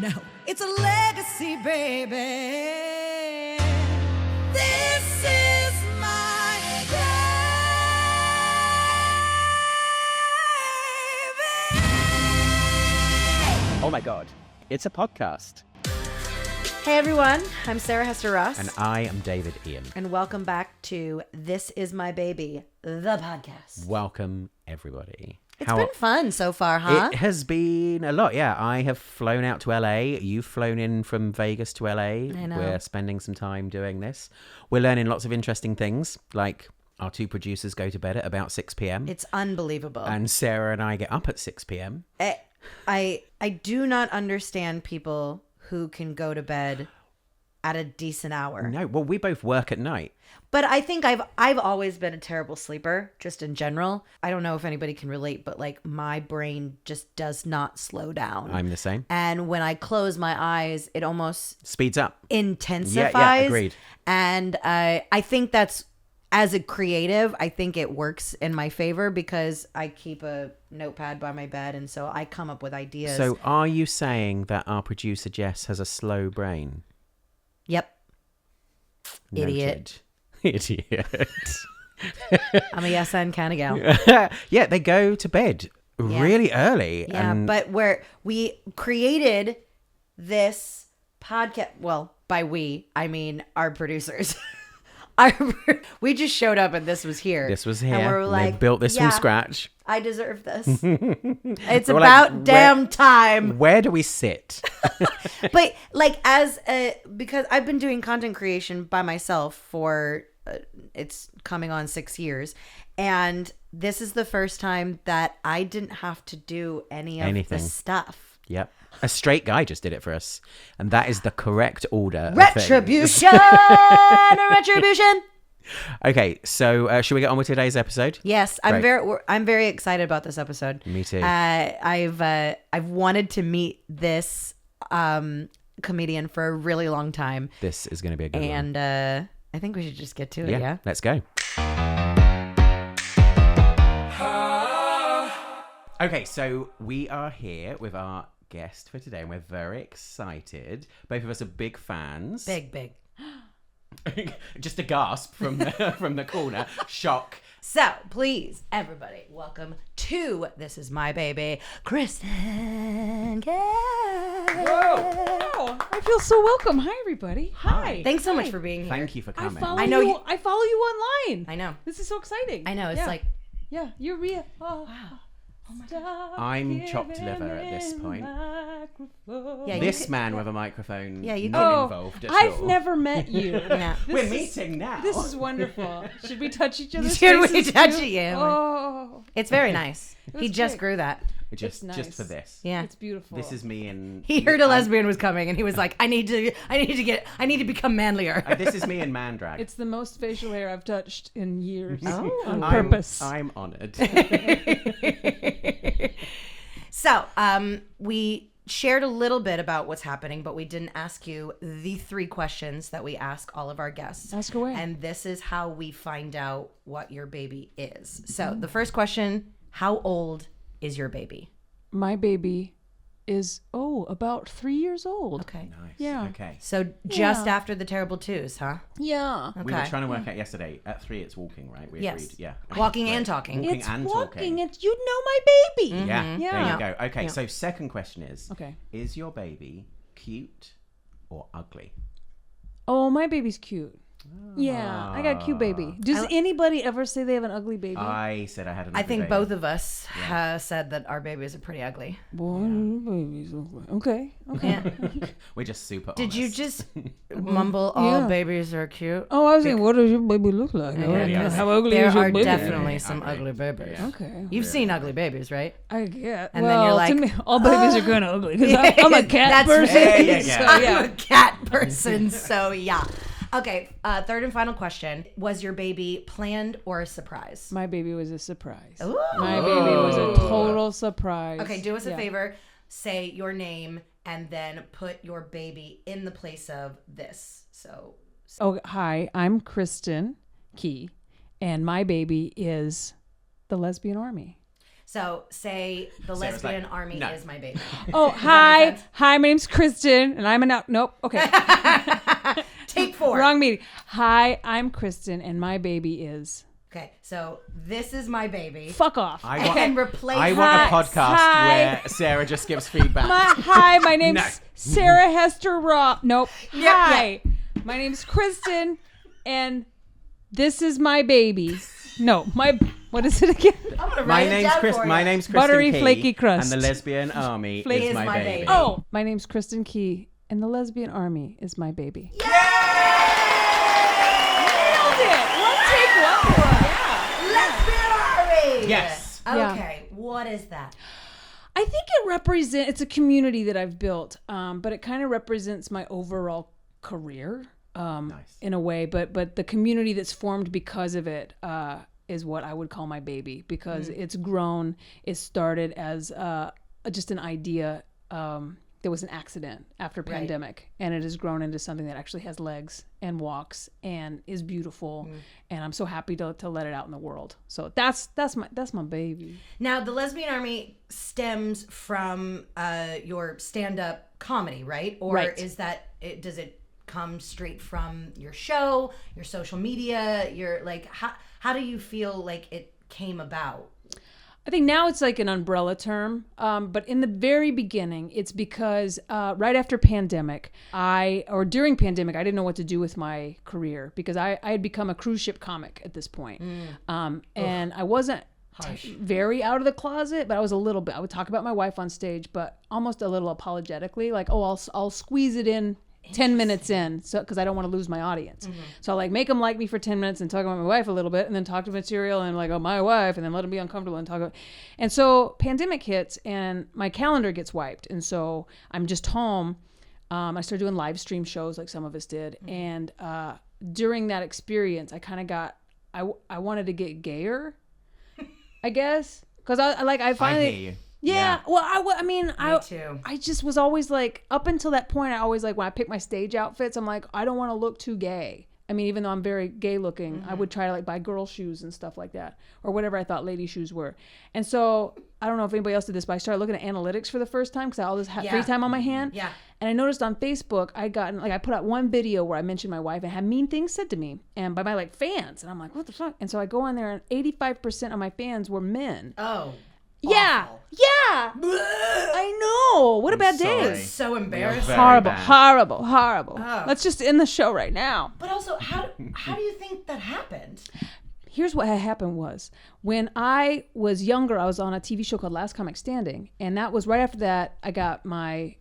No, it's a legacy, baby. This is my baby. Oh my God, it's a podcast. Hey everyone, I'm Sarah Hester Ross. And I am David Ian. And welcome back to This Is My Baby, the podcast. Welcome, everybody. It's been fun so far, huh? It has been a lot, yeah. I have flown out to LA. You've flown in from Vegas to LA. I know. We're spending some time doing this. We're learning lots of interesting things, like our two producers go to bed at about 6 p.m. It's unbelievable. And Sarah and I get up at 6 p.m. I do not understand people who can go to bed at a decent hour. No, well, we both work at night. But I think I've always been a terrible sleeper, just in general. I don't know if anybody can relate, but like my brain just does not slow down. I'm the same. And when I close my eyes, it almost Speeds up. intensifies. Yeah, agreed. And I think that's, as a creative, I think it works in my favor because I keep a notepad by my bed, and so I come up with ideas. So are you saying that our producer Jess has a slow brain? Yep. Noted. Idiot. Idiot. I'm a yes and kind of gal. Yeah, they go to bed really early. Yeah, and but we created this podcast. Well, by we, I mean our producers. We just showed up and this was here. This was here. And we were And like, they built this yeah, from scratch. I deserve this. It's They were about like, damn time. Where do we sit? But like because I've been doing content creation by myself for it's coming on 6 years, and this is the first time that I didn't have to do anything. The stuff. Yep. A straight guy just did it for us. And that is the correct order. Retribution. Retribution. Okay, so should we get on with today's episode? Yes, I'm very excited about this episode. Me too. I've wanted to meet this comedian for a really long time. This is going to be a good one. And I think we should just get to it. Yeah. Let's go. Okay, so we are here with our guest for today, and we're very excited. Both of us are big fans. Big. Just a gasp from the corner. Shock. So, please, everybody, welcome to This Is My Baby, Kristin Key. Whoa. I feel so welcome. Hi, everybody. Hi. Thanks so much for being here. Thank you for coming. I follow you online. I know. This is so exciting. I know. It's like... Yeah, you're real. Oh, Wow. I'm chopped liver at this point. Yeah, This man with a microphone Yeah, you not Oh, involved at I've all. never met you. Yeah. We're meeting now. This is wonderful. Should we touch each other's Should we faces touch too? it? Yeah. Oh, It's very nice. was He just great. grew that. just nice. just for this. Yeah. it's beautiful. This is me and He heard a lesbian was coming, and he was like, "I need to become manlier." This is me in man drag. It's the most facial hair I've touched in years. Oh. On purpose. I'm honored. So, we shared a little bit about what's happening, but we didn't ask you the 3 questions that we ask all of our guests. Ask away. And this is how we find out what your baby is. So, the first question: how old is your baby? My baby is, about 3 years old. Okay. Nice. Yeah. Okay. So just Yeah. after the terrible twos, huh? Yeah. Okay. We were trying to work out yesterday. At 3, it's walking, right? We Yes. agreed. Yeah. Okay, Walking great. and talking. Walking It's and walking. talking. It's, you know my baby. Yeah. Yeah. There you go. Okay. Yeah. So second question is: Okay. Is your baby cute or ugly? Oh, my baby's cute. Yeah, I got a cute baby. Does anybody ever say they have an ugly baby? I said I had an. I ugly think baby. both of us said that our babies are pretty ugly. Babies. Okay. Yeah. We're just super. Did you honest. just mumble all Yeah. babies are cute? Oh, I was saying, what does your baby look like? Yeah, How ugly there is your are baby? definitely some Ugly. ugly babies. Yeah. Okay. You've seen ugly babies, right? I get. And then you're like, to me, all babies are kind of ugly because I'm a cat That's person. fair. Yeah. So, I'm yeah. a cat person, so yeah. Okay, third and final question. Was your baby planned or a surprise? My baby was a surprise. Ooh. My baby was a total surprise. Okay, do us a Yeah. favor. Say your name and then put your baby in the place of this. So, Oh, hi, I'm Kristin Key, and my baby is the Lesbian Army. So say the Sarah's lesbian like, army no. is my baby. Oh, hi. Hi, my name's Kristin, and I'm an Nope. Okay. Take 4. Wrong meeting. Hi, I'm Kristin, and my baby is... Okay, so this is my baby. Fuck off. And replace. I want a podcast Hi. where Sarah just gives feedback. Hi, my name's No. Sarah Hester Roth. Nope. Yeah, Hi, my name's Kristin, and this is my baby. No, what is it again? I'm gonna My write it name's down Chris. for My you. name's Kristin Buttery, Key, flaky crust. and the lesbian army Flaky is my baby. Oh, my name's Kristin Key, and the lesbian army is my baby. Yeah! Nailed it. One take, one more. Lesbian army. Yes. Okay, what is that? I think it's a community that I've built, but it kind of represents my overall career in a way. But the community that's formed because of it is what I would call my baby, because it's grown. It started as just an idea. There was an accident after pandemic, and it has grown into something that actually has legs and walks and is beautiful. And I'm so happy to let it out in the world. So that's my baby. Now, the lesbian army stems from your stand-up comedy, right? Or Right. is does it come straight from your show, your social media, your how do you feel like it came about? I think now it's like an umbrella term, but in the very beginning, it's because right after pandemic, during pandemic, I didn't know what to do with my career, because I had become a cruise ship comic at this point. And I wasn't very out of the closet, but I was a little bit. I would talk about my wife on stage, but almost a little apologetically, like, oh, I'll squeeze it in 10 minutes in, so because I don't want to lose my audience. So I like make them like me for 10 minutes and talk about my wife a little bit, and then talk to material and like, oh, my wife, and then let them be uncomfortable and talk about. And so pandemic hits and my calendar gets wiped, and so I'm just home. I started doing live stream shows like some of us did, and during that experience, I kind of got I wanted to get gayer, I guess, because I finally. I hear you. Yeah. Well, I mean, Me too. I just was always like, up until that point, I always like, when I pick my stage outfits, I'm like, I don't want to look too gay. I mean, even though I'm very gay looking, I would try to like buy girl shoes and stuff like that, or whatever I thought lady shoes were. And so I don't know if anybody else did this, but I started looking at analytics for the first time because I had all this free time on my hand. Yeah. And I noticed on Facebook, I put out one video where I mentioned my wife and had mean things said to me, and by my like fans. And I'm like, what the fuck? And so I go on there, and 85% of my fans were men. Oh. Yeah. Awful. Yeah. I know. What a bad sorry. day. It's so embarrassing. Very Horrible, bad. horrible. Oh. Let's just end the show right now. But also, how do you think that happened? Here's what had happened was, when I was younger, I was on a TV show called Last Comic Standing. And that was right after that, I got my,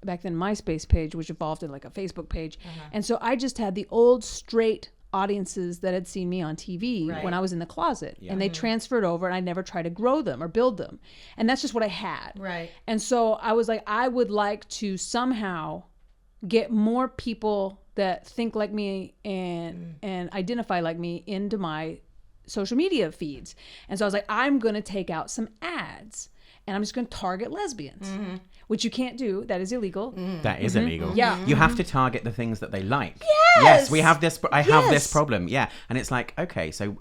back then, MySpace page, which evolved into like a Facebook page. And so I just had the old straight audiences that had seen me on TV when I was in the closet, and they transferred over, and I never tried to grow them or build them. And that's just what I had. Right. And so I was like, I would like to somehow get more people that think like me and identify like me into my social media feeds. And so I was like, I'm going to take out some ads, and I'm just going to target lesbians, which you can't do. That is illegal. That is illegal. Yeah. You have to target the things that they like. Yes. We have this. I have this Yes. problem. Yeah. And it's like, okay, so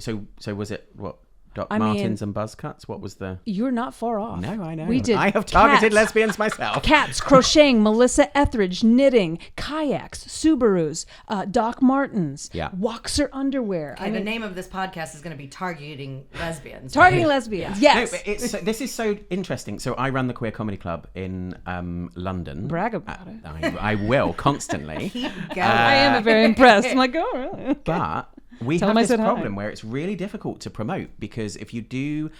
was it what? Doc Martens and buzz cuts? What was the? You're not far off. No, I know. We did. I have targeted cats. lesbians myself. Cats, crocheting, Melissa Etheridge, knitting, kayaks, Subarus, Doc Martens, Yeah. Woxer underwear. Okay, the name of this podcast is going to be Targeting Lesbians. Targeting right? lesbians. No, Yes. but this is so interesting. So I run the Queer Comedy Club in London. Brag about it. I will constantly. Keep going. I am very impressed. I'm like, oh, really? But we Tell have them I this said hi. problem where it's really difficult to promote, because if you do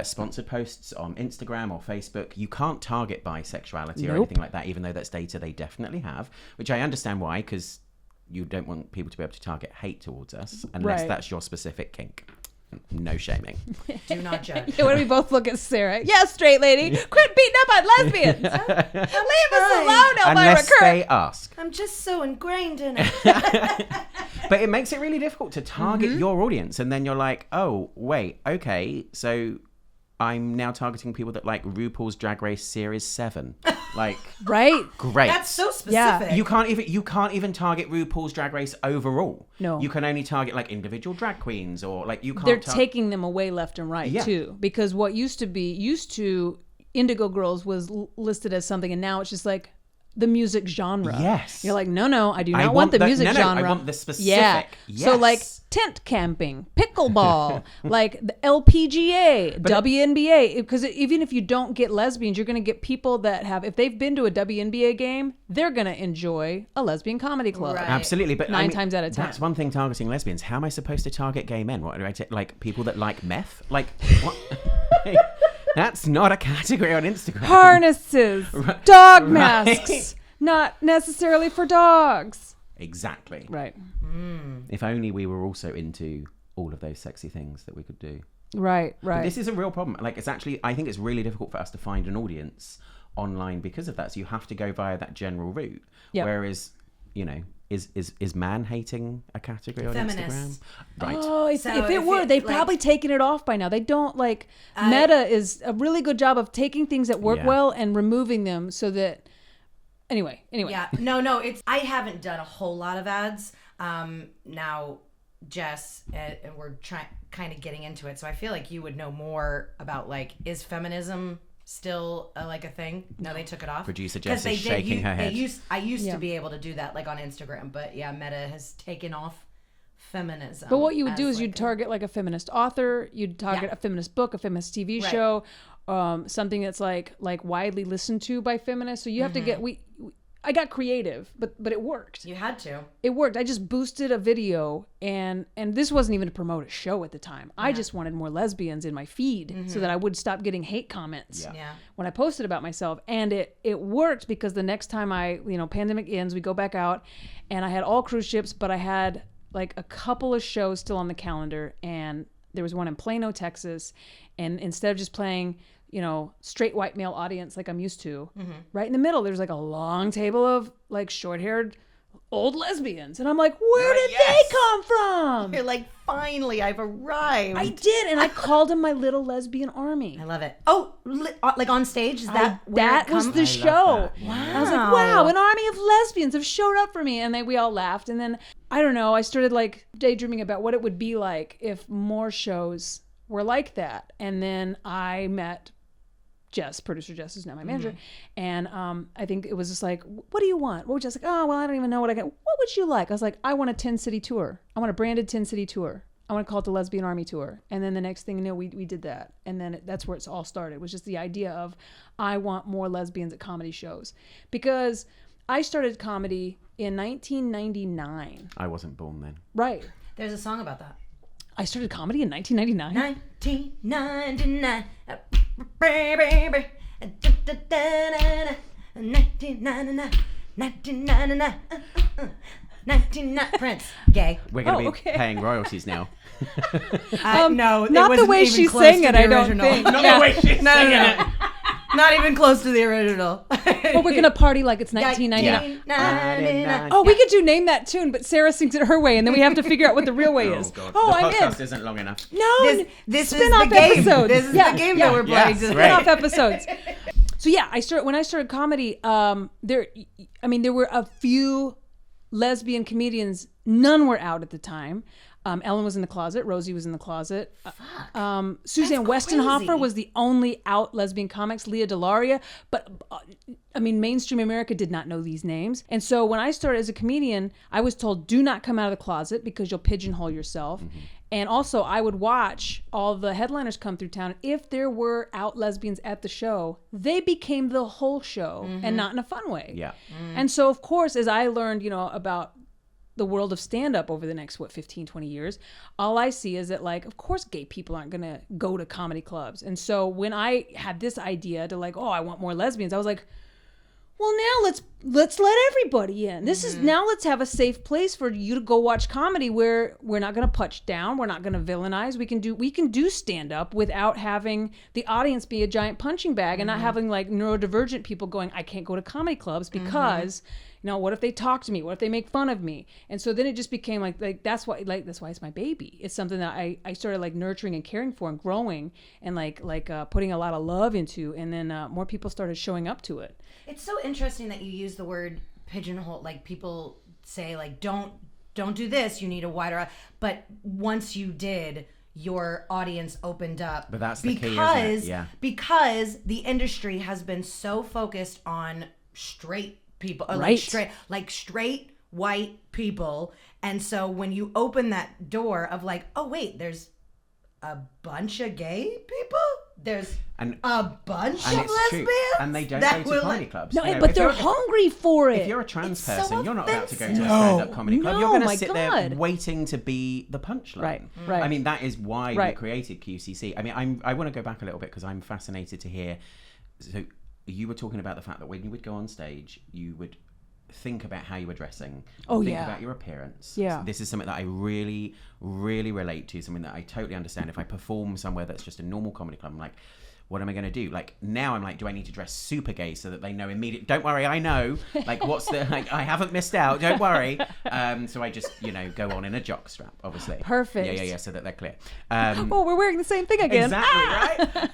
sponsored posts on Instagram or Facebook, you can't target bisexuality or Nope. anything like that, even though that's data they definitely have, which I understand why, because you don't want people to be able to target hate towards us unless Right. that's your specific kink. No shaming. Do not judge. When we both look at Sarah. Yes, straight lady. Quit beating up on lesbians. Leave us alone, Elvira Unless Kirk. they ask. I'm just so ingrained in it. But it makes it really difficult to target Mm-hmm. your audience, and then you're like, oh, wait, okay, so I'm now targeting people that like RuPaul's Drag Race Series 7. Like, Right. great. That's so specific. Yeah. You can't even target RuPaul's Drag Race overall. No. You can only target like individual drag queens, or like you can't. They're taking them away left and right Yeah. too, because what used to Indigo Girls was listed as something, and now it's just like the music genre. Yes. You're like, no, I do not I want want the the- music no, genre. I want the specific. Yeah. So like Yes. tent camping, pickleball, like the LPGA, WNBA. Because even if you don't get lesbians, you're going to get people that have, if they've been to a WNBA game, they're going to enjoy a lesbian comedy club. Right. Absolutely, but Nine times out of 10. That's one thing targeting lesbians. How am I supposed to target gay men? What do I take? Like people that like meth? Like what? That's not a category on Instagram. Harnesses, dog masks, not necessarily for dogs. Exactly. Right. If only we were also into all of those sexy things that we could do. Right. But this is a real problem. Like, it's actually, I think it's really difficult for us to find an audience online because of that. So you have to go via that general route. Yep. Whereas, you know, is man hating a category on Feminists. Instagram? Right. Oh, if So it if were, it, they've like- probably taken it off by now. They don't like Meta is a really good job of taking things that work Yeah. well and removing them so that anyway. Yeah, no, it's I haven't done a whole lot of ads. Now, Jess, and we're kind of getting into it, so I feel like you would know more about like, is feminism still like a thing? No, they took it off. Producer 'Cause Jess is shaking her head. I used Yeah. to be able to do that like on Instagram, but yeah, Meta has taken off feminism. But what you would do as, is like, you'd target like a feminist author, you'd target Yeah. a feminist book, a feminist TV Right. show, something that's like widely listened to by feminists. So you have to get I got creative, but it worked. You had to. It worked. I just boosted a video and this wasn't even to promote a show at the time. I just wanted more lesbians in my feed so that I would stop getting hate comments Yeah. when I posted about myself. And it worked because the next time pandemic ends, we go back out and I had all cruise ships, but I had like a couple of shows still on the calendar, and there was one in Plano, Texas. And instead of just playing, straight white male audience like I'm used to, right in the middle, there's like a long table of like short-haired old lesbians. And I'm like, where did they come from? You're like, finally, I've arrived. I did. And I called them my little lesbian army. I love it. Oh, like on stage? Is that where That it was comes? the show. that. Wow. I was like, wow, an army of lesbians have showed up for me. And then we all laughed. And then, I don't know, I started like daydreaming about what it would be like if more shows were like that. And then I met Jess, producer Jess, is now my manager. And I think it was just like, what do you want? What would Jess like? Oh, well, I don't even know what I got. What would you like? I was like, I want a 10-city tour. I want a branded 10-city tour. I want to call it the Lesbian Army Tour. And then the next thing you know, we did that. And then that's where it's all started. It was just the idea of, I want more lesbians at comedy shows. Because I started comedy in 1999. I wasn't born then. Right. There's a song about that. I started comedy in 1999. 1999. Baby. 1999. 1999. Prince. Gay. We're going to be okay. paying royalties now. No, it Not the wasn't way even she close sang to it, the I don't original. think. Not the way she's No, singing no, it. no. Not even close to the original. But we're going to party like it's 1999. 1999. Oh, we could do Name That Tune, but Sarah sings it her way, and then we have to figure out what the real way is. God. Oh, the I'm podcast in. isn't long enough. No, This is spin-off the game. episodes. This is Yeah, the game yeah. that we're playing Yes, today. right. Spin-off episodes. So yeah, when I started comedy, there were a few lesbian comedians. None were out at the time. Ellen was in the closet. Rosie was in the closet. Suzanne That's Westenhofer crazy. was the only out lesbian comics. Leah Delaria. But mainstream America did not know these names. And so when I started as a comedian, I was told, do not come out of the closet because you'll pigeonhole yourself. Mm-hmm. And also, I would watch all the headliners come through town. If there were out lesbians at the show, they became the whole show, and not in a fun way. Yeah. And so, of course, as I learned, about the world of stand-up over the next, 15, 20 years, all I see is that, like, of course, gay people aren't going to go to comedy clubs. And so when I had this idea to, like, oh, I want more lesbians, I was like, well, now let's let everybody in. This is now let's have a safe place for you to go watch comedy where we're not going to punch down, we're not going to villainize. We can do stand up without having the audience be a giant punching bag and not having like neurodivergent people going, I can't go to comedy clubs because what if they talk to me? What if they make fun of me? And so then it just became like that's why it's my baby. It's something that I started like nurturing and caring for and growing and like putting a lot of love into, and then more people started showing up to it. It's so interesting that you use the word pigeonhole. Like people say like don't do this, you need a wider, but once you did, your audience opened up. But that's the key, isn't it? Yeah. Because the industry has been so focused on straight people, Right. like straight white people, and so when you open that door of like, oh wait, there's a bunch of gay people, there's a bunch of it's lesbians, true. And they don't go to comedy clubs. No, You know, but if they're you're- hungry for it. If you're a trans It's so person, you're not about to go to a offensive. stand-up comedy club. You're No, going my to sit God. there waiting to be the punchline. Right. I mean, that is why we Right. created QCC. I mean, I want to go back a little bit because I'm fascinated to hear. So you were talking about the fact that when you would go on stage, you would think about how you were dressing. Oh, think yeah. about your appearance. Yeah. So this is something that I really, really relate to. Something that I totally understand. If I perform somewhere that's just a normal comedy club, I'm like, what am I going to do? Like now I'm like, do I need to dress super gay so that they know immediately? Don't worry, I know. Like what's the, like I haven't missed out. Don't worry. So I just, go on in a jock strap, obviously. Perfect. Yeah. So that they're clear. Oh, we're wearing the same thing again. Exactly,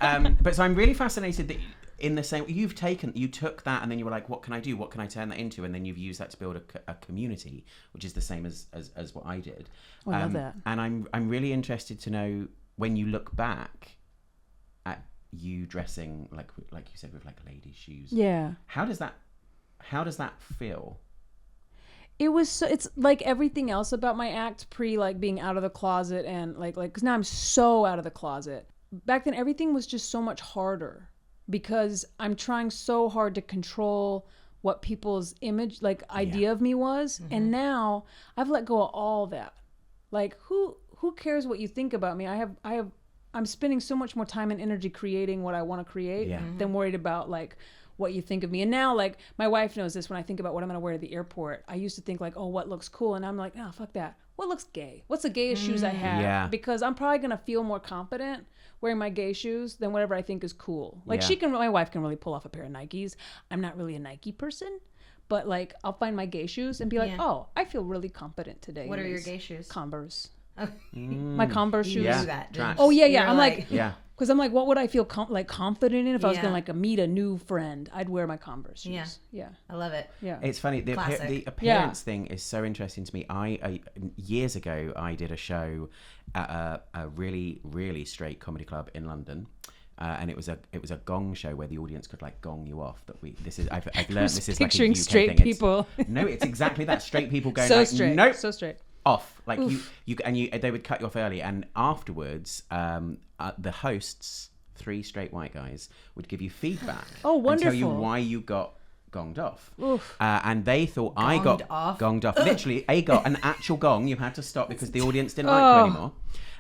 right? But so I'm really fascinated that in the same, you took that and then you were like, what can I do? What can I turn that into? And then you've used that to build a community, which is the same as what I did. Oh, I love that. And I'm really interested to know when you look back at you dressing like you said with like ladies' shoes. Yeah. How does that feel? It was so, it's like everything else about my act pre like being out of the closet and like because now I'm so out of the closet. Back then everything was just so much harder because I'm trying so hard to control what people's image idea of me was, and now I've let go of all that. Like who cares what you think about me? I'm spending so much more time and energy creating what I want to create than worried about like what you think of me. And now like my wife knows this when I think about what I'm going to wear to the airport. I used to think like, oh, what looks cool? And I'm like, no, fuck that. What looks gay? What's the gayest shoes I have? Yeah. Because I'm probably going to feel more confident wearing my gay shoes than whatever I think is cool. Like Yeah. my wife can really pull off a pair of Nikes. I'm not really a Nike person, but like I'll find my gay shoes and be like, oh, I feel really confident today. What in are your these gay shoes? Converse. My Converse shoes. Yeah. Do that, didn't Tracks. you? Oh yeah. You're I'm like, Yeah. because I'm like, what would I feel confident in if I was Yeah. gonna like meet a new friend? I'd wear my Converse shoes. Yeah. Yeah. I love it. Yeah. It's funny. The Classic. appearance thing is so interesting to me. I years ago I did a show at a really, really straight comedy club in London. And it was a gong show where the audience could like gong you off. I've learned this is like a picturing UK straight thing. people. No, it's exactly that. Straight people going So like, straight. nope, So straight. off. Like they would cut you off early, and afterwards, the hosts, 3 straight white guys, would give you feedback. Oh, and tell you wonderful. why you got gonged off. Oof. And they thought I got gonged off. Literally, an actual gong. You had to stop because the audience didn't like you anymore.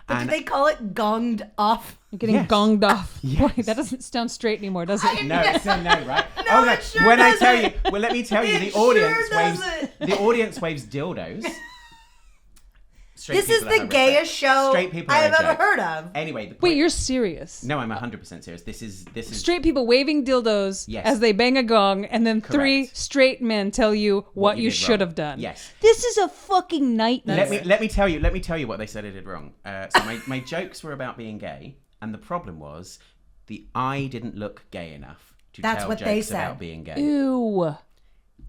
But And do they call it gonged off? You're getting Yes. gonged off. Yes. Boy, that doesn't sound straight anymore, does it? no, it's a no, right? No, it sure when doesn't. I tell you, well, let me tell you, It the audience sure waves. doesn't. The audience waves dildos. Straight This is people are the horrific. gayest show Straight people I've are a ever joke. heard of. Anyway, the point, Wait, you're serious? no, I'm 100% serious. This is Straight people waving dildos Yes. as they bang a gong, and then 3 Correct. straight men tell you what you did should wrong. have done. Yes. This is a fucking nightmare. Let me tell you what they said I did wrong. So my jokes were about being gay, and the problem was I didn't look gay enough to That's tell what jokes they said. about being gay. Ew.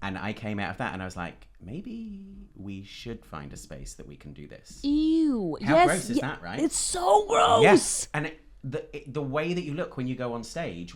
And I came out of that and I was like, maybe we should find a space that we can do this. Ew. How yes. gross is that, right? It's so gross. Yes, and the way that you look when you go on stage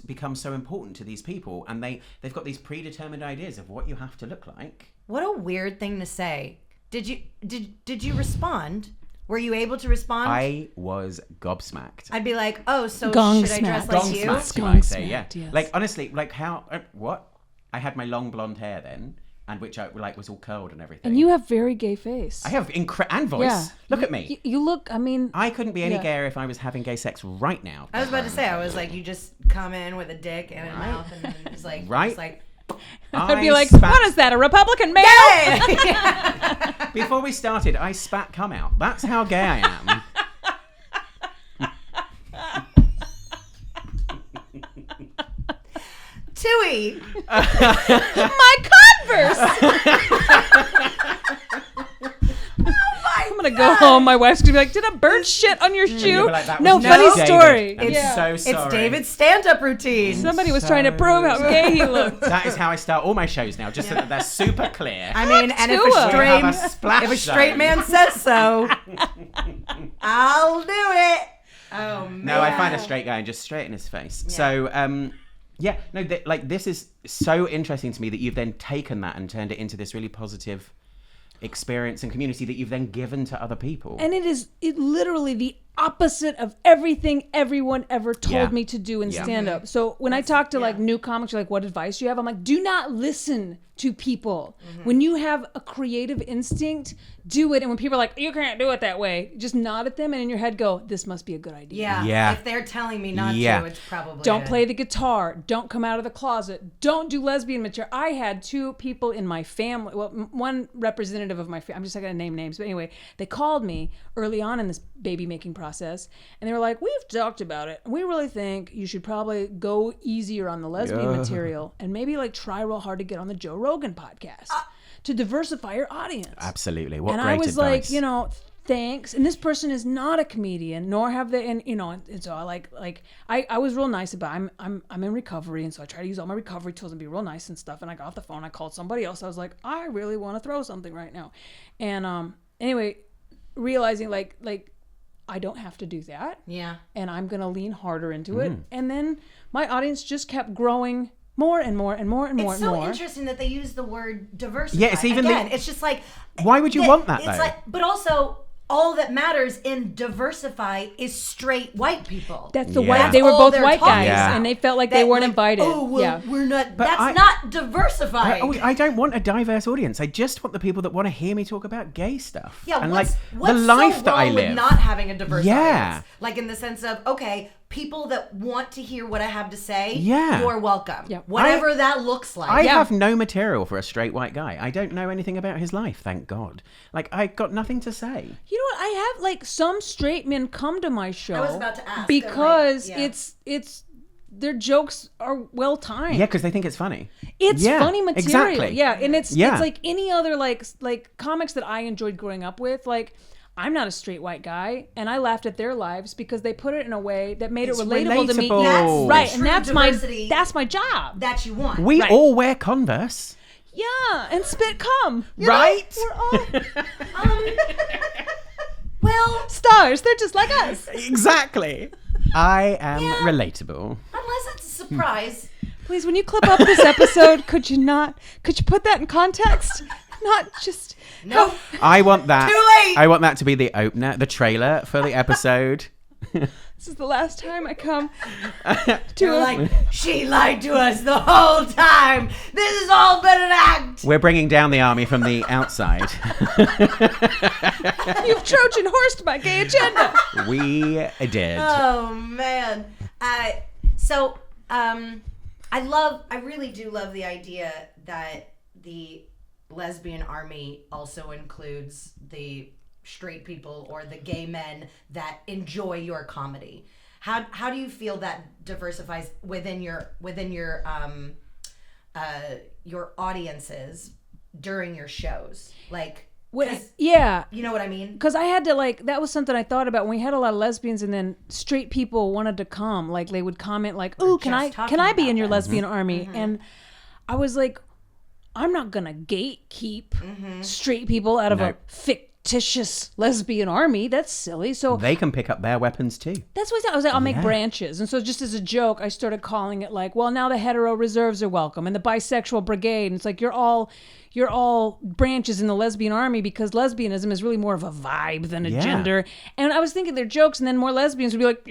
becomes so important to these people, and they've got these predetermined ideas of what you have to look like. What a weird thing to say. Did you respond? Were you able to respond? I was gobsmacked. I'd be like, oh, so Gong should I dress smacked. like Gong you? smacked, you Gong might say, yeah. smacked, yes. Like honestly, like how what? I had my long blonde hair then, and which I like was all curled and everything. And you have very gay face. I have and voice. Yeah. Look at me. You look, I mean... I couldn't be any Yeah. gayer if I was having gay sex right now. I was about to say, I was like, you just come in with a dick and a mouth and then it's like, Right. It's like, I'd be like, spat- what is that, a Republican male? Before we started, I spat cum out. That's how gay I am. Tui. My Converse! I'm gonna go home. My wife's gonna be like, "Did a bird shit on your shoe?" You'll be like, "That No, was funny not David. story. I'm Yeah. so sorry. It's David's stand-up routine. Somebody was trying to prove how gay he looked. That is how I start all my shows now, just so that they're super clear. I mean, and if Tua. a We have a straight splash if a straight zone. man says so, I'll do it. Oh man. No, I find a straight guy and just straighten his face. So, yeah, no, this is so interesting to me that you've then taken that and turned it into this really positive experience and community that you've then given to other people. And it literally the opposite of everything everyone ever told Yeah. me to do in Yeah. stand-up. So when I talk to like new comics, like, what advice do you have? I'm like, do not listen to people. When you have a creative instinct, do it. And when people are like, you can't do it that way, just nod at them and in your head go, this must be a good idea. Yeah. Yeah. If they're telling me not Yeah. to, it's probably Don't good. play the guitar. Don't come out of the closet. Don't do lesbian material. I had two people in my family. Well, one representative of my family. I'm just not going to name names. But anyway, they called me early on in this baby making process. And they were like, we've talked about it. And we really think you should probably go easier on the lesbian material. And maybe like try real hard to get on the Joe Rogan podcast to diversify your audience. Absolutely. What And great I was advice. like, thanks. And this person is not a comedian, nor have they. And and so I was real nice about it. I'm in recovery, and so I try to use all my recovery tools and be real nice and stuff. And I got off the phone. I called somebody else. I was like, I really want to throw something right now. And anyway, realizing like I don't have to do that. Yeah. And I'm gonna lean harder into it. And then my audience just kept growing more and more and more and more It's and so more. interesting that they use the word diversify. Yeah, it's even Again, it's just like, Why would you want that, it's though? like, but also all that matters in diversify is straight white people. That's the Yeah. white. They were all both they're white talking guys, about. and they felt like That, they weren't like, invited. Oh, well, yeah. we're not. But That's not diversifying. I don't want a diverse audience. I just want the people that want to hear me talk about gay stuff. Yeah, and what's the life so that I wrong live. with not having a diverse Yeah. audience? Like in the sense of, okay, people that want to hear what I have to say, Yeah. you're welcome. Yeah. Whatever that looks like. I Yeah. have no material for a straight white guy. I don't know anything about his life, thank God. Like, I got nothing to say. You know what? I have like some straight men come to my show. I was about to ask. because I'm like, yeah. it's their jokes are well timed. Yeah, because they think it's funny. It's Yeah, funny material. exactly. Yeah, and it's Yeah. like any other like comics that I enjoyed growing up with. Like, I'm not a straight white guy, and I laughed at their lives because they put it in a way that made It's it relatable to me. relatable. That's Right, the and true that's diversity my job. that you want. We Right. all wear Converse. Yeah, and spit cum. Right? We're all Well, stars. They're just like us. Exactly. I am Yeah. relatable. unless it's a surprise. Please, when you clip up this episode, could you put that in context? Not just No. I want that. Too late. I want that to be the opener, the trailer for the episode. This is the last time I come You're to like, she lied to us the whole time. This has all been an act. We're bringing down the army from the outside. You've Trojan horsed my gay agenda. We did. Oh man. I really do love the idea that the lesbian army also includes the straight people or the gay men that enjoy your comedy. How do you feel that diversifies within your audiences during your shows? Like, 'cause- Yeah. you know what I mean? Because I had to that was something I thought about when we had a lot of lesbians, and then straight people wanted to come. Like, they would comment like, "Oh, can just I talking be in about your this. lesbian army?" And I was like, I'm not gonna gatekeep straight people out of a Nope. fictitious lesbian army. That's silly. So They can pick up their weapons too. that's what I was like, I'll make branches. And so just as a joke, I started calling it like, well, now the hetero reserves are welcome and the bisexual brigade. And it's like, you're all branches in the lesbian army, because lesbianism is really more of a vibe than a gender. And I was thinking they're jokes, and then more lesbians would be like,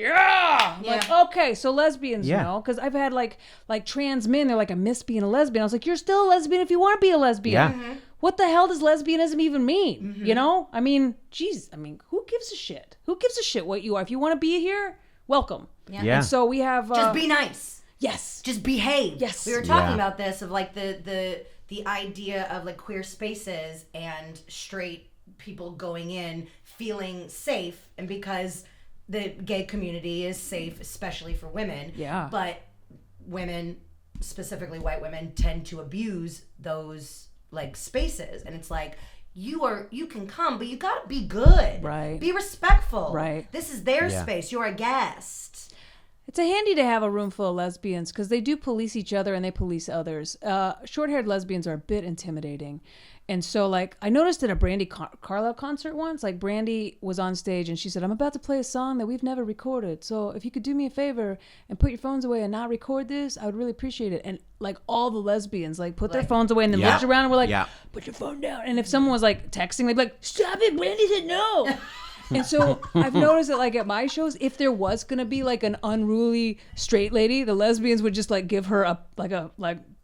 like, okay, so lesbians, you know, because I've had like trans men, they're like, I miss being a lesbian. I was like, you're still a lesbian if you want to be a lesbian. Yeah. What the hell does lesbianism even mean? You know? I mean, geez, who gives a shit? Who gives a shit what you are? If you want to be here, welcome. Yeah. And so we have... Just be nice. Yes. Just behave. Yes. We were talking about this, of like the idea of like queer spaces and straight people going in feeling safe, and because the gay community is safe, especially for women. Yeah. But women, specifically white women, tend to abuse those like spaces, and it's like, you can come, but you gotta be good. Right. Be respectful. Right. This is their space. You're a guest. It's a handy to have a room full of lesbians, because they do police each other and they police others. Short-haired lesbians are a bit intimidating. And so, like, I noticed at a Brandy Carlisle concert once, like, Brandy was on stage and she said, I'm about to play a song that we've never recorded. So if you could do me a favor and put your phones away and not record this, I would really appreciate it. And, like, all the lesbians, like, put their phones away and then looked around and were like, put your phone down. And if someone was, like, texting, they'd be like, stop it, Brandy said no. And so I've noticed that, like, at my shows, if there was going to be, like, an unruly straight lady, the lesbians would just, like, give her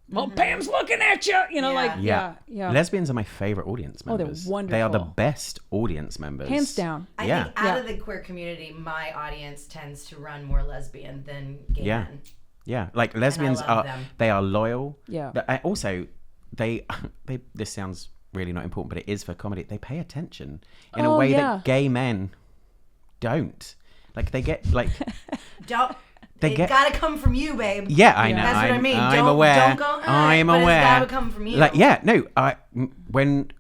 well, Pam's looking at you, you know, yeah. Lesbians are my favorite audience members. they're wonderful. They are the best audience members. Hands down. I think out of the queer community, my audience tends to run more lesbian than gay men. Yeah, like lesbians love are, them. they are loyal. Yeah. But also, they, this sounds really not important, but it is for comedy. They pay attention in a way that gay men don't. Like, they get, like... It's gotta come from you, babe. Yeah, I know. That's what I mean. I'm aware. Don't go, I'm but aware. It's gotta come from you. Like, yeah, no. When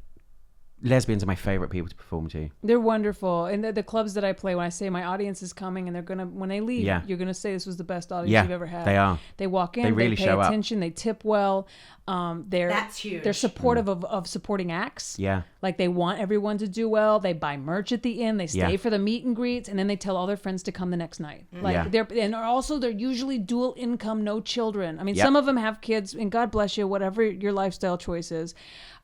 lesbians are my favorite people to perform to. They're wonderful. And the clubs that I play, when I say my audience is coming and they're going to, when they leave, you're going to say this was the best audience you've ever had. They are. They walk in, they really pay show attention, they tip well. That's huge. They're supportive of supporting acts. Yeah. Like, they want everyone to do well. They buy merch at the end. They stay for the meet and greets, and then they tell all their friends to come the next night. Like, they're usually dual income, no children. I mean, some of them have kids, and God bless you, whatever your lifestyle choice is.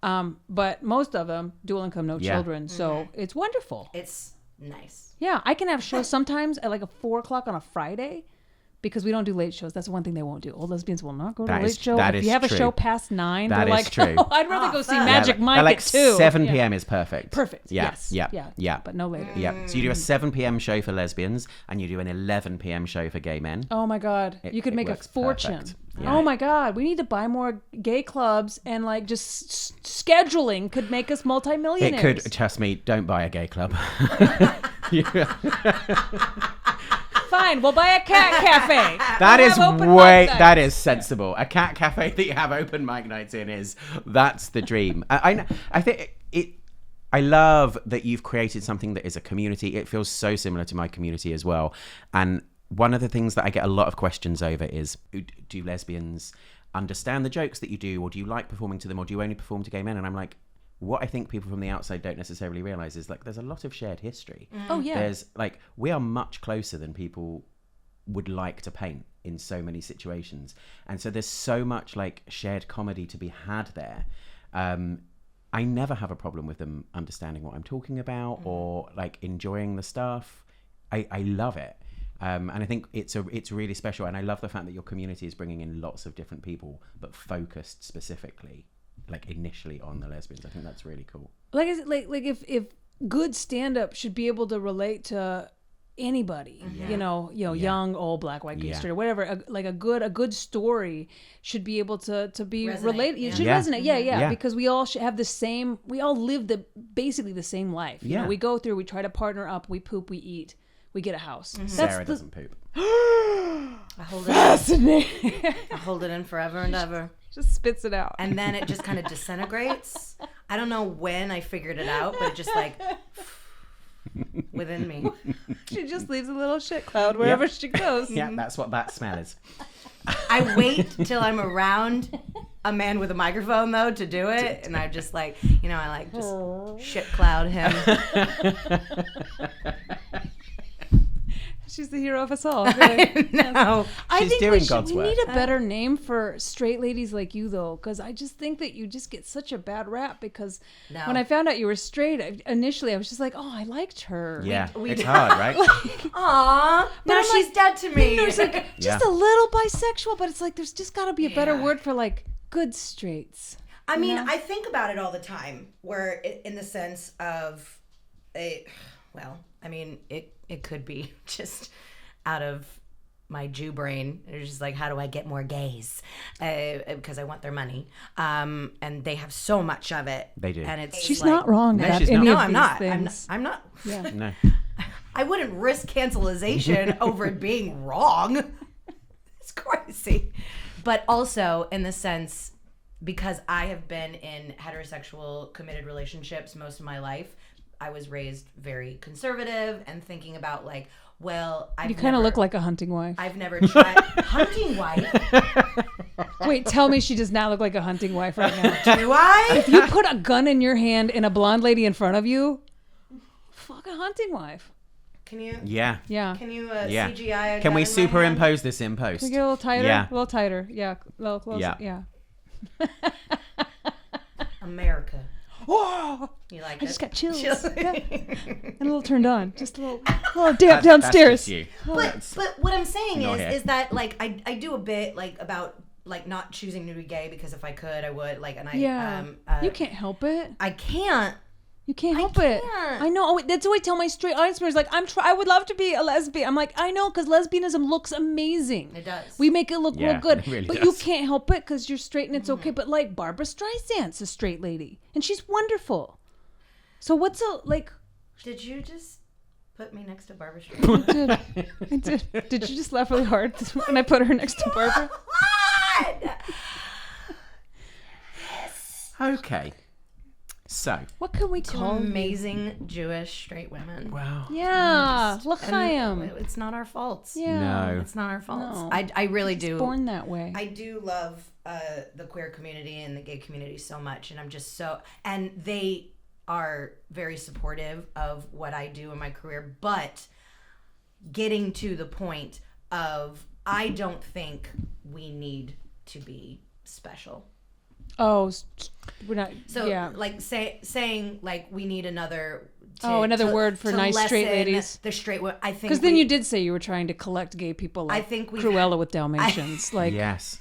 But most of them, dual income, no children. So it's wonderful. It's nice. Yeah, I can have shows sometimes at like 4 o'clock on a Friday, because we don't do late shows. That's one thing they won't do. Old lesbians will not go to a late show. If you have a show past 9, they're like, true. oh, I'd rather go see Magic Mike like at 2. 7 p.m. is perfect. Perfect. Yeah. Yes. Yeah. But no later. Yeah. So you do a 7 p.m. show for lesbians, and you do an 11 p.m. show for gay men. Oh my God. You could make a works fortune. perfect. Yeah. Oh my God. We need to buy more gay clubs, and like just scheduling could make us multimillionaires. It could. Trust me, don't buy a gay club. Fine, we'll buy a cat cafe. That is sensible. A cat cafe that you have open mic nights in that's the dream. I think I love that you've created something that is a community. It feels so similar to my community as well. And one of the things that I get a lot of questions over is, do lesbians understand the jokes that you do, or do you like performing to them, or do you only perform to gay men? And I'm like, what I think people from the outside don't necessarily realize is, like, there's a lot of shared history. Oh yeah. There's, like, we are much closer than people would like to paint in so many situations. And so there's so much, like, shared comedy to be had there. I never have a problem with them understanding what I'm talking about or, like, enjoying the stuff. I love it. And I think it's really special. And I love the fact that your community is bringing in lots of different people, but focused specifically, like, initially on the lesbians. I think that's really cool. Like if good stand-up should be able to relate to anybody, you know, young, old, black, white, gay, straight, or whatever, a good story should be able to be related. It should resonate. Because we all should have we all live basically the same life. You know, we go through, we try to partner up, we poop, we eat, we get a house. Sarah doesn't poop. I hold Fascinating. I hold it in forever and ever. Just spits it out. And then it just kind of disintegrates. I don't know when I figured it out, but it just, like, within me. She just leaves a little shit cloud wherever she goes. Yeah, that's what that smell is. I wait till I'm around a man with a microphone though to do it, and I just like, I like just shit cloud him. She's the hero of us all. Really. No, I She's think doing God's we work. need a better name for straight ladies like you, though, because I just think that you just get such a bad rap. Because when I found out you were straight, initially I was just like, oh, I liked her. Yeah, we it's did- hard, right? Aw, now I'm she's like- dead to me. There's like just a little bisexual, but it's like there's just got to be a better word for like good straights. I mean, I think about it all the time, where in the sense of, it could be just out of my Jew brain. It's just like, how do I get more gays? Because I want their money. And they have so much of it. They do. And it's She's like, not wrong No, about she's any not. No, of I'm these not. things. I'm not. Yeah. No. I wouldn't risk cancelization over it being wrong. It's crazy. But also in the sense, because I have been in heterosexual committed relationships most of my life, I was raised very conservative and thinking about like, well, You kind of look like a hunting wife. I've never tried hunting wife. Wait, tell me she does not look like a hunting wife right now. Do I? If you put a gun in your hand and a blonde lady in front of you, fuck a hunting wife. Can you? Yeah. Yeah. Can you Yeah. CGI? Can we superimpose this in post? Can we get a little tighter? Yeah. A little tighter. Yeah. A little closer. Yeah. Yeah. America. Whoa! You like I it? just got chills. Chills. Yeah. And a little turned on. Just a little damp downstairs. That's just you. But what I'm saying Not here. is that like I do a bit like about like not choosing to be gay because if I could I would like and I Yeah. You can't help it. I can't. You can't help it. can't. I know. That's what I tell my straight audience members. Like, I would love to be a lesbian. I'm like, I know, because lesbianism looks amazing. It does. We make it look Yeah, real good. it really but does. you can't help it because you're straight and it's okay. But like Barbara Streisand's a straight lady, and she's wonderful. So what's a like? Did you just put me next to Barbara Streisand? I did. Did you just laugh really hard when I put her next to Barbara? Okay. So. What can we call? Amazing Jewish straight women. Wow. Yeah, And l'chaim. it's not our faults. Yeah. No. It's not our faults. No. I really do. Born that way. I do love the queer community and the gay community so much, and I'm just so, and they are very supportive of what I do in my career, but getting to the point of I don't think we need to be special. Oh, we're not. So yeah. like saying like we need another. Another word for to nice straight lessen ladies. The straight. I think Because then you did say you were trying to collect gay people like I think we've- Cruella with Dalmatians. like, Yes.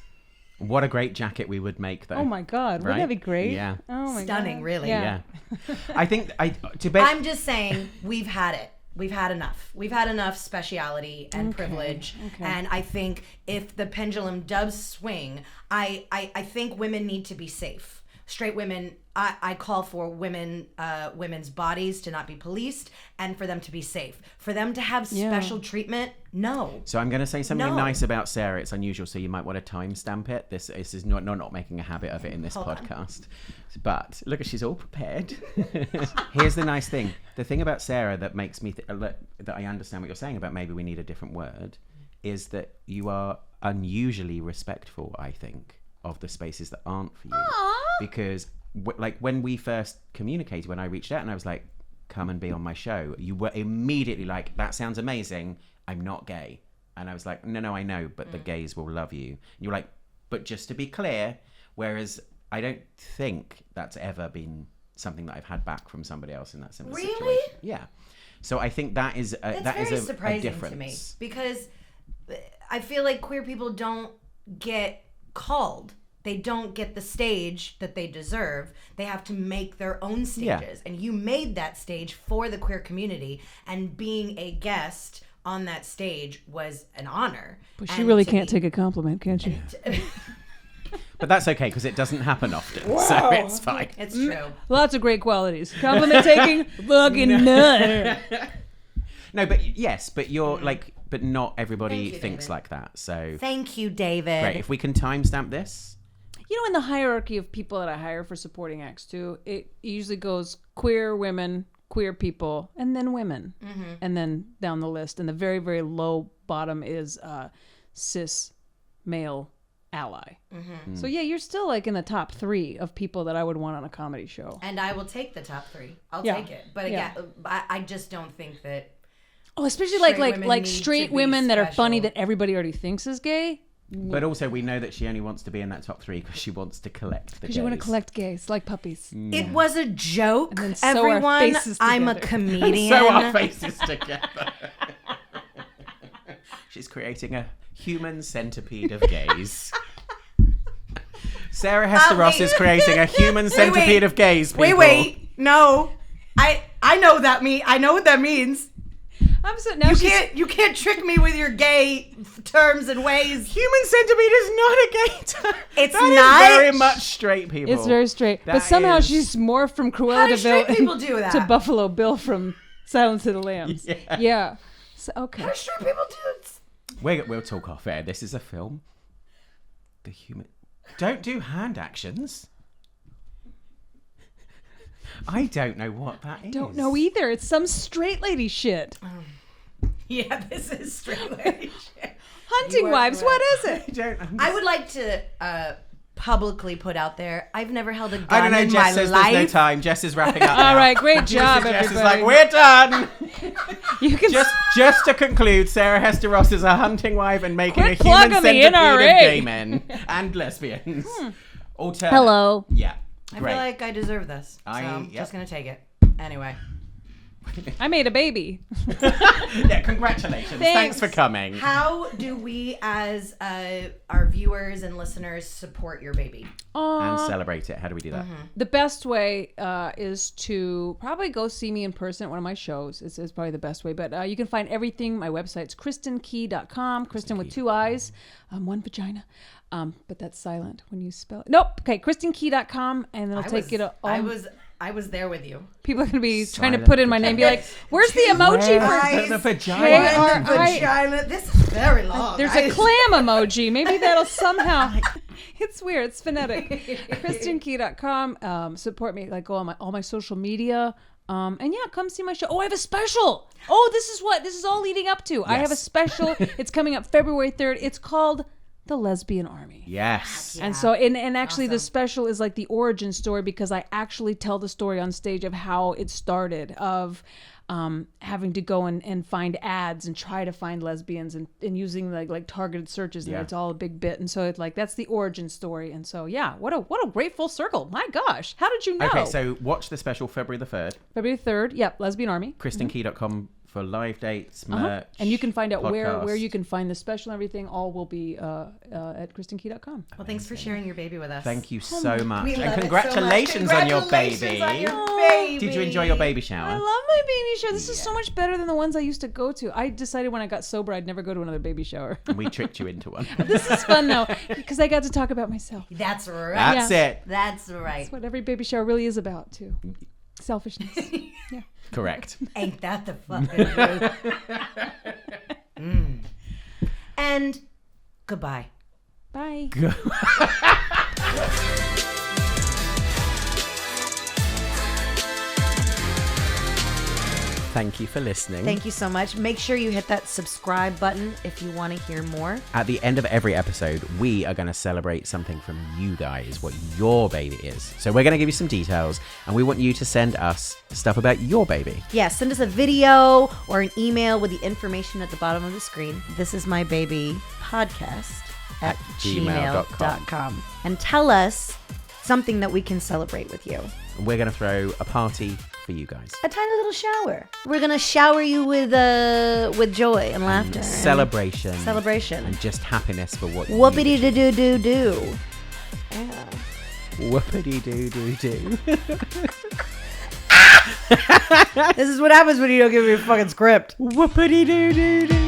What a great jacket we would make, though. oh my God, wouldn't that be great? Yeah. Oh my Stunning, God. really. Yeah. Yeah. I think to bet. I'm just saying we've had it. We've had enough. We've had enough speciality and privilege. okay. And I think if the pendulum does swing, I think women need to be safe. Straight women, I call for women's bodies to not be policed and for them to be safe. For them to have special treatment, no. So I'm going to say something No. nice about Sarah. It's unusual, so you might want to timestamp it. This is not making a habit of it in this podcast. But look, she's all prepared. Here's the nice thing. The thing about Sarah that makes me that I understand what you're saying about maybe we need a different word is that you are unusually respectful, I think, of the spaces that aren't for you. Because like when we first communicated, when I reached out and I was like, come and be on my show, you were immediately like, that sounds amazing. I'm not gay. And I was like, no, I know, but the gays will love you. And you're like, but just to be clear, whereas I don't think that's ever been something that I've had back from somebody else in that similar Really? situation. Yeah. So I think that is That's that very is a surprising difference. to me because I feel like queer people don't get called. They don't get the stage that they deserve. They have to make their own stages. And you made that stage for the queer community, and being a guest on that stage was an honor. But she really can't take a compliment, can she? But that's okay because it doesn't happen often, so it's fine. It's true. Lots of great qualities. Compliment taking, fucking none. No, but yes, but you're like, but not everybody Thank you, thinks David. like that. So Thank you, David. great. If we can timestamp this, You know, in the hierarchy of people that I hire for supporting acts too, it usually goes queer women, queer people, and then women, and then down the list. And the very, very low bottom is cis male ally. So yeah, you're still like in the top 3 of people that I would want on a comedy show. And I will take the top 3. I'll Yeah. take it. But again, I just don't think that. Oh, especially Straight like women need straight to be women that are funny special. that everybody already thinks is gay. But also, we know that she only wants to be in that top 3 because she wants to collect the Because you want to gays. collect gays like puppies. It was a joke, then sew our everyone. faces I'm a together. comedian. Sew our faces together. She's creating a human centipede of gays. Sarah Hester Ross wait. is creating a human centipede of gays. People. Wait. No. I know that I know what that means. I'm so now You can't trick me with your gay terms and ways. Human centipede is not a gay term. It's That is not? very much straight people. It's very straight. That But somehow is- she's morphed from How Cruella do de Vil straight people do that? to Buffalo Bill from Silence of the Lambs. Yeah. So, okay. How do straight people do it? We'll talk off air. This is a film. The human. Don't do hand actions. I don't know what that is. Don't know either. It's some straight lady shit. Yeah, this is straight lady shit. Hunting You are wives. What is it? I don't understand. I would like to publicly put out there, I've never held a gun I don't know. in Jess my says life. there's no time. Jess is wrapping up. All now. right. Great job, Jess is everybody. like, we're done. You can Just to conclude, Sarah Hester Ross is a hunting wife and making Quit a human plugging the centipede of NRA. gay men and lesbians. Hello. Yeah. I Great. feel like I deserve this. So I'm yep. just going to take it. Anyway. I made a baby. Yeah, congratulations. Thanks for coming. How do we, as our viewers and listeners, support your baby? And celebrate it. How do we do that? The best way is to probably go see me in person at one of my shows. It's probably the best way. But you can find everything. My website's KristinKey.com. Kristen with 2 eyes, 1 vagina. But that's silent when you spell it. Nope. Okay, KristinKey.com, and it'll take you to all. I was there with you. People are going to be trying to Silent put in my name, be like, where's the emoji eyes. for... The vagina. K-R- Vagina. This is very long. There's a clam emoji. Maybe that'll somehow... It's weird. It's phonetic. KristinKey.com. Support me. Like, go on all my social media. And yeah, come see my show. Oh, I have a special. Oh, this is all leading up to. I have a special. It's coming up February 3rd. It's called The Lesbian Army. Yes. And so, and actually the special is like the origin story, because I actually tell the story on stage of how it started, of having to go and find ads and try to find lesbians and using like targeted searches, and it's all a big bit. And so it's like, that's the origin story. And so, yeah, what a great full circle. My gosh. How did you know? Okay, so watch the special February the 3rd. February 3rd. Yep. Lesbian Army. KristinKey.com for live dates, merch. And you can find out where podcast. you can find the special and everything. All will be at KristinKey.com. Well, thanks for sharing your baby with us. Thank you so much. We love And it so congratulations much. on your Congratulations baby. on your baby. Did you enjoy your baby I shower? love my baby shower. This is so much better than the ones I used to go to. I decided when I got sober I'd never go to another baby shower. We tricked you into one. This is fun though, because I got to talk about myself. That's right. That's it. That's right. That's what every baby shower really is about too. Selfishness. Yeah. Correct. Ain't that the fucking truth? And goodbye. Bye. Thank you for listening. Thank you so much. Make sure you hit that subscribe button if you want to hear more. At the end of every episode, we are going to celebrate something from you guys, what your baby is. So we're going to give you some details, and we want you to send us stuff about your baby. Yeah, send us a video or an email with the information at the bottom of the screen. This is my baby podcast at gmail.com. And tell us something that we can celebrate with you. We're going to throw a party for you guys. A tiny little shower. We're gonna shower you with joy and laughter, and Celebration. celebration, And just happiness for what whoopity doo doo doo doo. Yeah. Whoopity doo doo doo. This is what happens when you don't give me a fucking script. Whoopity doo doo doo.